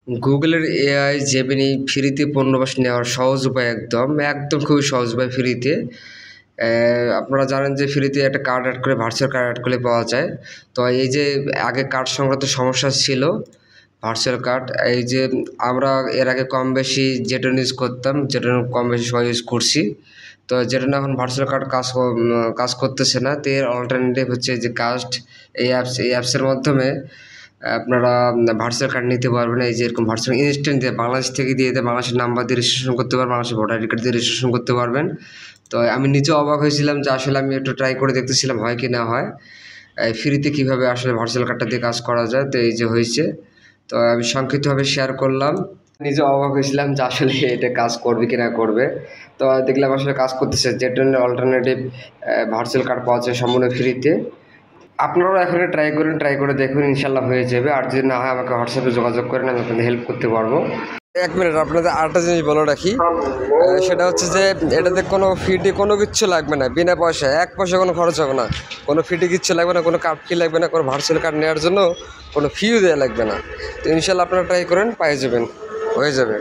গুগলের AI Gemini ফ্রিতে পূর্ণবাস নেওয়ার সহজ উপায় একদম খুবই সহজ উপায় ফ্রিতে। আপনারা জানেন যে ফ্রিতে একটা কার্ড অ্যাড করে ভার্চুয়াল কার্ড অ্যাড করলে পাওয়া যায়। তো এই যে আগে কার্ড সংক্রান্ত সমস্যা ছিল, ভার্চুয়াল কার্ড, এই যে আমরা এর আগে কম বেশি যেটা ইউজ করতাম, যেটা কম বেশি সবাই ইউজ করছি, তো যেটা না এখন ভার্চুয়াল কার্ড কাজ করতেছে না। তো এর অল্টারনেটিভ হচ্ছে যে কাস্ট, এই অ্যাপসের মাধ্যমে আপনারা ভার্চুয়াল কার্ড নিতে পারবেন। এই যে এরকম ভার্চুয়াল ইনস্ট্যান্ট দিয়ে বাংলাদেশ থেকে দিয়ে বাংলাদেশের নাম্বার দিয়ে রেজিস্ট্রেশন করতে পারবেন, বাংলাদেশের ভোটার আইডি কার্ড দিয়ে রেজিস্ট্রেশন করতে পারবেন। তো আমি নিজেও অবাক হয়েছিলাম যে আসলে আমি একটু ট্রাই করে দেখতেছিলাম হয় কি না হয়, ফ্রিতে কীভাবে আসলে ভার্চুয়াল কার্ডটা দিয়ে কাজ করা যায়। তো এই যে হয়েছে, তো আমি সংক্ষিপ্তভাবে শেয়ার করলাম। নিজে অবাক হয়েছিলাম যে আসলে এটা কাজ করবে কি না করবে। তো দেখলাম আসলে কাজ করতেছে। যেটা অল্টারনেটিভ ভার্চুয়াল কার্ড পাওয়া যায় সম্পূর্ণ ফ্রিতে। আপনারাও এখন ট্রাই করে দেখুন, ইনশাল্লাহ হয়ে যাবে। আর যদি না হয় আমাকে হোয়াটসঅ্যাপে যোগাযোগ করেন, আমি আপনাদের হেল্প করতে পারবো। 1 মিনিট, আপনাদের আরেকটা জিনিস বলে রাখি, সেটা হচ্ছে যে এটাতে কোনো ফিটি কোনো কিচ্ছু লাগবে না, বিনা পয়সায় 1 পয়সা কোনো খরচ হবে না, কোনো ফিটি কিচ্ছু লাগবে না, কোনো কার্ড ফি লাগবে না, কোনো ভার্চুয়াল কার্ড নেওয়ার জন্য কোনো ফিও দেওয়া লাগবে না। তো ইনশাল্লাহ আপনারা ট্রাই করেন, পেয়ে যাবেন, হয়ে যাবে।